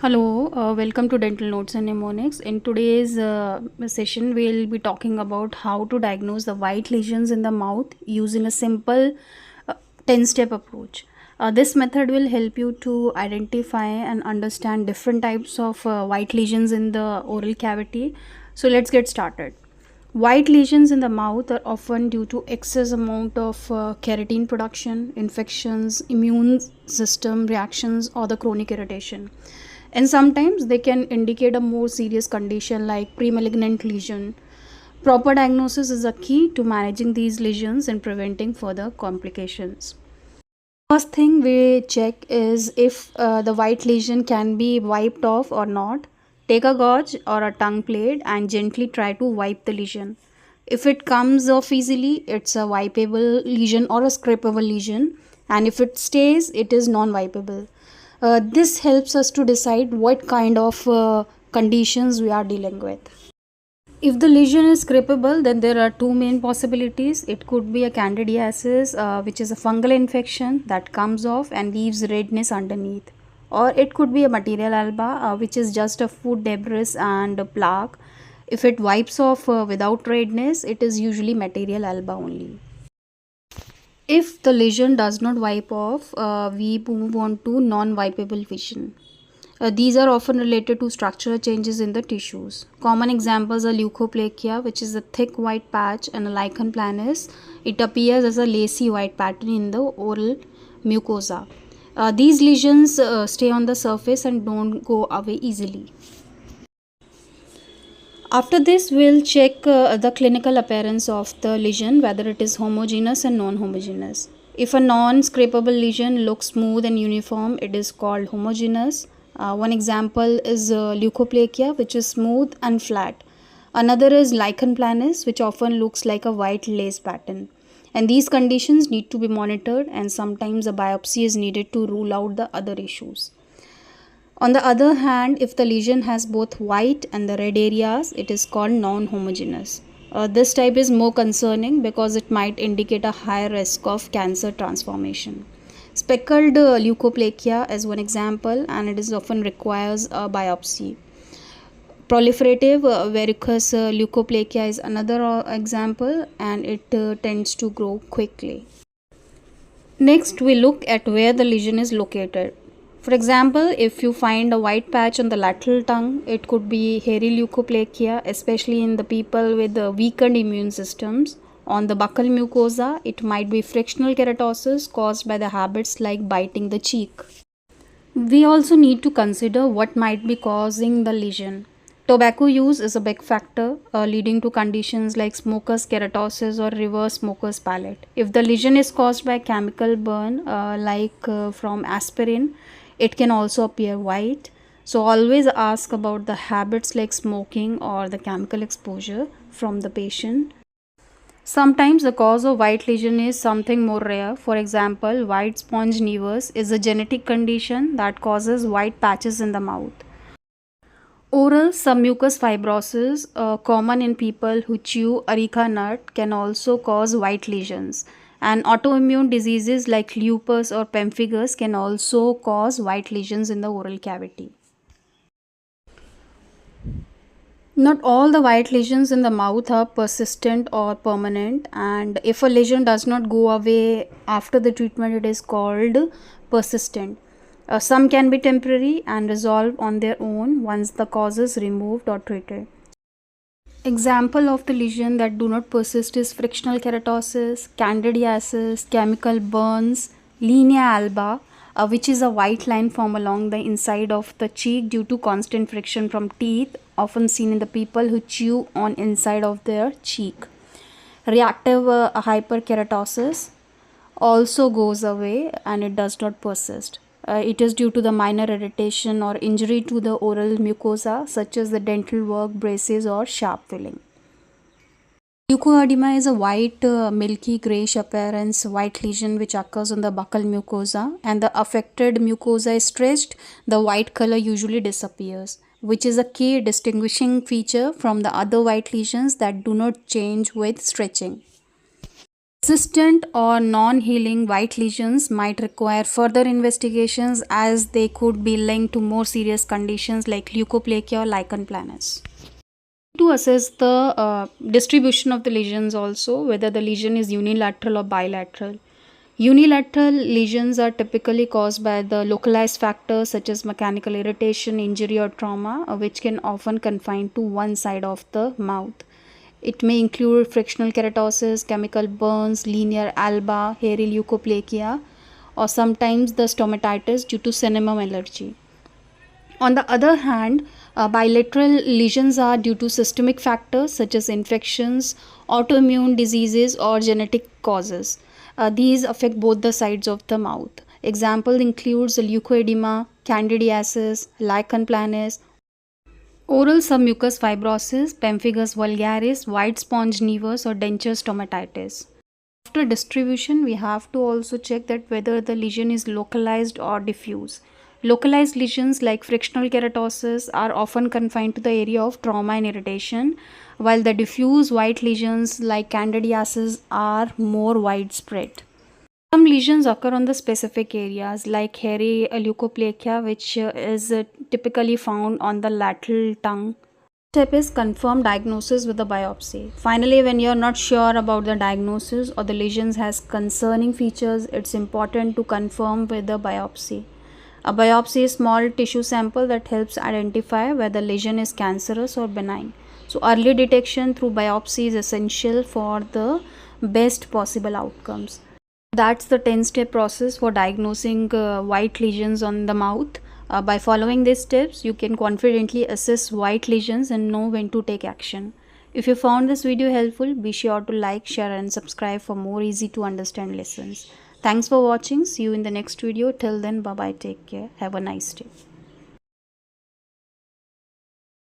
Hello, welcome to Dental Notes and Mnemonics. In today's session, we'll be talking about how to diagnose the white lesions in the mouth using a simple 10-step approach. This method will help you to identify and understand different types of white lesions in the oral cavity. So let's get started. White lesions in the mouth are often due to excess amount of keratin production, infections, immune system reactions, or the chronic irritation. And sometimes they can indicate a more serious condition like pre-malignant lesion. Proper diagnosis is a key to managing these lesions and preventing further complications. First thing we check is if the white lesion can be wiped off or not. Take a gauze or a tongue blade and gently try to wipe the lesion. If it comes off easily, it's a wipeable lesion or a scrapable lesion, and if it stays, it is non-wipeable. This helps us to decide what kind of conditions we are dealing with. If the lesion is scrapable, then there are two main possibilities. It could be a Candidiasis, which is a fungal infection that comes off and leaves redness underneath. Or it could be a material alba, which is just a food debris and a plaque. If it wipes off without redness, it is usually material alba only. If the lesion does not wipe off, we move on to non-wipeable lesion. These are often related to structural changes in the tissues. Common examples are leukoplakia, which is a thick white patch, and a lichen planus. It appears as a lacy white pattern in the oral mucosa. These lesions stay on the surface and don't go away easily. After this, we'll check the clinical appearance of the lesion, whether it is homogeneous and non-homogeneous. If a non-scrapable lesion looks smooth and uniform, it is called homogeneous. One example is leukoplakia, which is smooth and flat. Another is lichen planus, which often looks like a white lace pattern. And these conditions need to be monitored, and sometimes a biopsy is needed to rule out the other issues. On the other hand, if the lesion has both white and the red areas, it is called non-homogeneous. This type is more concerning because it might indicate a higher risk of cancer transformation. Speckled leukoplakia is one example, and it is often requires a biopsy. Proliferative verrucous leukoplakia is another example, and it tends to grow quickly. Next, we look at where the lesion is located. For example, if you find a white patch on the lateral tongue, it could be hairy leukoplakia, especially in the people with weakened immune systems. On the buccal mucosa, it might be frictional keratosis caused by the habits like biting the cheek. We also need to consider what might be causing the lesion. Tobacco use is a big factor, leading to conditions like smoker's keratosis or reverse smoker's palate. If the lesion is caused by chemical burn, from aspirin, it can also appear white. So always ask about the habits like smoking or the chemical exposure from the patient. Sometimes the cause of white lesion is something more rare. For example, white sponge nevus is a genetic condition that causes white patches in the mouth. Oral submucous fibrosis, common in people who chew areca nut, can also cause white lesions. And autoimmune diseases like lupus or pemphigus can also cause white lesions in the oral cavity. Not all the white lesions in the mouth are persistent or permanent, and if a lesion does not go away after the treatment, it is called persistent. Some can be temporary and resolve on their own once the cause is removed or treated. Example of the lesion that do not persist is frictional keratosis, candidiasis, chemical burns, linea alba, which is a white line formed along the inside of the cheek due to constant friction from teeth, often seen in the people who chew on inside of their cheek. Reactive hyperkeratosis also goes away and it does not persist. It is due to the minor irritation or injury to the oral mucosa, such as the dental work, braces, or sharp filling. Leukoedema is a white, milky grayish appearance white lesion which occurs on the buccal mucosa, and the affected mucosa is stretched. The white color usually disappears, which is a key distinguishing feature from the other white lesions that do not change with stretching. Persistent or non-healing white lesions might require further investigations as they could be linked to more serious conditions like leukoplakia or lichen planus. To assess the distribution of the lesions also, whether the lesion is unilateral or bilateral. Unilateral lesions are typically caused by the localized factors such as mechanical irritation, injury or trauma, which can often confine to one side of the mouth. It may include frictional keratosis, chemical burns, linear alba, hairy leukoplakia, or sometimes the stomatitis due to cinnamon allergy. On the other hand, bilateral lesions are due to systemic factors such as infections, autoimmune diseases, or genetic causes. These affect both the sides of the mouth. Example includes leukoedema, candidiasis, lichen planus, oral submucous fibrosis, pemphigus vulgaris, white sponge nevus, or denture stomatitis. After distribution, we have to also check that whether the lesion is localized or diffuse. Localized lesions like frictional keratosis are often confined to the area of trauma and irritation, while the diffuse white lesions like candidiasis are more widespread. Some lesions occur on the specific areas like hairy leukoplakia, which is typically found on the lateral tongue. Step is confirm diagnosis with a biopsy. Finally, when you are not sure about the diagnosis or the lesions has concerning features, it's important to confirm with a biopsy. A biopsy is a small tissue sample that helps identify whether lesion is cancerous or benign. So early detection through biopsy is essential for the best possible outcomes. That's the 10-step process for diagnosing white lesions on the mouth. By following these steps, you can confidently assess white lesions and know when to take action. If you found this video helpful, be sure to like, share and subscribe for more easy to understand lessons. Thanks for watching. See you in the next video. Till then, bye bye. Take care. Have a nice day.